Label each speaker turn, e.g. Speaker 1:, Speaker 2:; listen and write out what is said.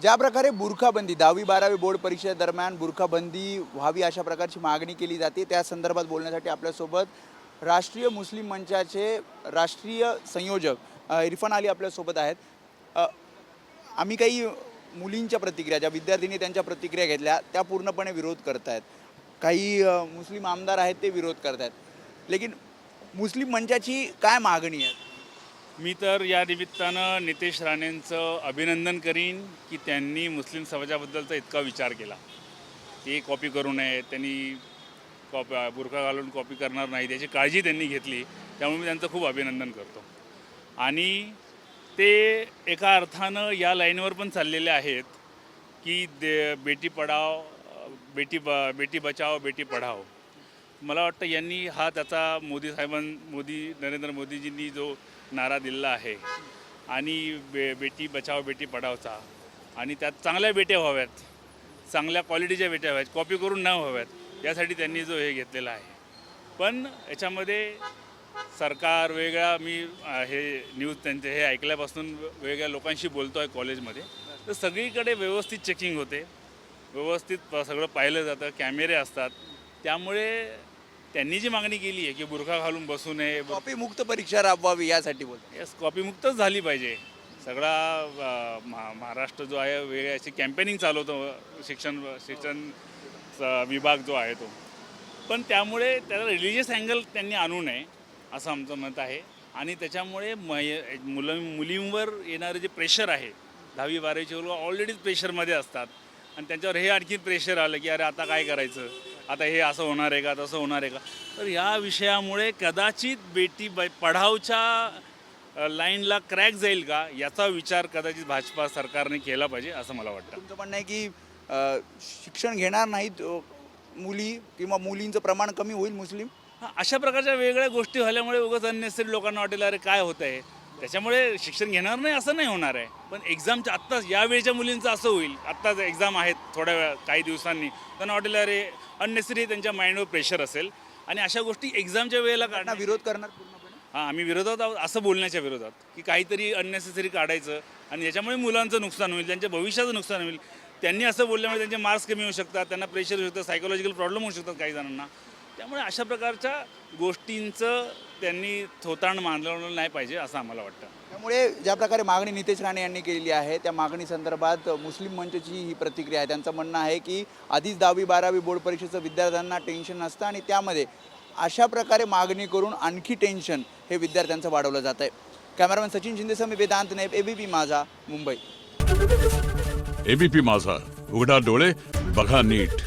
Speaker 1: ज्या प्रकारे बुरखाबंदी 10वी-12वी बोर्ड परीक्षेदरम्यान बुरखाबंदी व्हावी अशा प्रकारची मागणी केली जाते, त्या संदर्भात बोलण्यासाठी आपल्यासोबत राष्ट्रीय मुस्लिम मंचाचे राष्ट्रीय संयोजक इरफान अली आपल्यासोबत आहेत. आम्ही काही मुलींच्या प्रतिक्रिया, ज्या विद्यार्थिनी त्यांच्या प्रतिक्रिया घेतल्या त्या पूर्णपणे विरोध करत आहेत. काही मुस्लिम आमदार आहेत ते विरोध करत आहेत. लेकिन मुस्लिम मंचाची काय मागणी आहे?
Speaker 2: मी तर या निमित्तानं नितेश राणेंचं अभिनंदन करीन की त्यांनी मुस्लिम समाजाबद्दलचा इतका विचार केला. ते कॉपी करू नये, त्यांनी बुरखा घालून कॉपी करणार नाही त्याची काळजी त्यांनी घेतली. त्यामुळे मी त्यांचं खूप अभिनंदन करतो. आणि ते एका अर्थानं या लाईनवर पण चाललेले आहेत की बेटी पढाओ बेटी बचाओ बेटी पढाओ. मला वाटतं यांनी हा त्याचा नरेंद्र मोदीजींनी जो नारा दिला आहे आणि बेटी बचाओ बेटी पढाओचा, आणि त्यात चांगल्या बेट्या व्हाव्यात, चांगल्या क्वालिटीच्या बेट्या व्हाव्यात, कॉपी करून न व्हाव्यात, यासाठी त्यांनी जो हे घेतलेला आहे. पण याच्यामध्ये सरकार वेगळा, मी हे न्यूज त्यांचे हे ऐकल्यापासून वेगळ्या लोकांशी बोलतो आहे कॉलेजमध्ये, तर सगळीकडे व्यवस्थित चेकिंग होते, व्यवस्थित सगळं पाहिलं जातं, कॅमेरे असतात. त्यामुळे त्यांनी जी मागणी केली आहे की बुरखा घालून बसू नये,
Speaker 1: कॉपी मुक्त परीक्षा राबवावी यासाठी बोलतो.
Speaker 2: यस, कॉपी मुक्तच झाली पाहिजे. सगळा महाराष्ट्र जो आहे वेगळ्या अशी कॅम्पेनिंग चालवतो शिक्षण विभाग जो आहे तो. पण त्यामुळे त्याला रिलिजियस अँगल त्यांनी आणू नये असं आमचं मत आहे. आणि त्याच्यामुळे मुलींवर येणारं जे प्रेशर आहे, 10वी-12वीचे मुलं ऑलरेडीच प्रेशरमध्ये असतात आणि त्यांच्यावर हे आणखी प्रेशर आलं की अरे आता काय करायचं, आता हे असं होणार आहे का, तसं होणार आहे का. तर या विषयामुळे कदाचित बेटी पढाओच्या लाईनला क्रॅक जाईल का, याचा विचार कदाचित भाजपा सरकारने केला पाहिजे असं मला वाटतं.
Speaker 1: तुमचं म्हणणं आहे की शिक्षण घेणार नाहीत मुली किंवा मुलींचं प्रमाण कमी होईल मुस्लिम?
Speaker 2: अशा प्रकारच्या वेगळ्या गोष्टी झाल्यामुळे उगाच अननेसेसरी लोकांना वाटेल अरे काय होतं आहे, त्याच्यामुळे शिक्षण घेणार नाही असं नाही होणार आहे. पण एक्झामच्या आत्ताच यावेळच्या मुलींचं असं होईल, आत्ताच एक्झाम आहेत थोड्या वेळा काही दिवसांनी, त्यांना वाटेल अरे अननेसेसरी त्यांच्या माइंडवर प्रेशर असेल आणि अशा गोष्टी एक्झामच्या वेळेला काढणं.
Speaker 1: विरोध करणार पूर्णपणे?
Speaker 2: हां, आम्ही विरोधात आहोत असं बोलण्याच्या विरोधात, की काहीतरी अननेसेसरी काढायचं आणि याच्यामुळे मुलांचं नुकसान होईल, त्यांच्या भविष्याचं नुकसान होईल. त्यांनी असं बोलल्यामुळे त्यांचे मार्क्स कमी होऊ शकतात, त्यांना प्रेशर होऊ शकतं, सायकोलॉजिकल प्रॉब्लेम होऊ शकतात काही जणांना. त्यामुळे अशा प्रकारच्या गोष्टींचं त्यांनी थोतांड मानलं नाही पाहिजे असं आम्हाला वाटतं.
Speaker 1: त्यामुळे ज्या प्रकारे मागणी नितेश राणे यांनी केलेली आहे त्या मागणी संदर्भात मुस्लिम मंचची ही प्रतिक्रिया आहे. त्यांचं म्हणणं आहे की आधीच 10वी-12वी बोर्ड परीक्षेचं विद्यार्थ्यांना टेन्शन नसतं आणि त्यामध्ये अशा प्रकारे मागणी करून आणखी टेन्शन हे विद्यार्थ्यांचं वाढवलं जात आहे. कॅमेरामॅन सचिन शिंदेसह मी वेदांत नाईक, एबीपी माझा, मुंबई.
Speaker 3: एबीपी माझा, उघडा डोळे बघा नीट.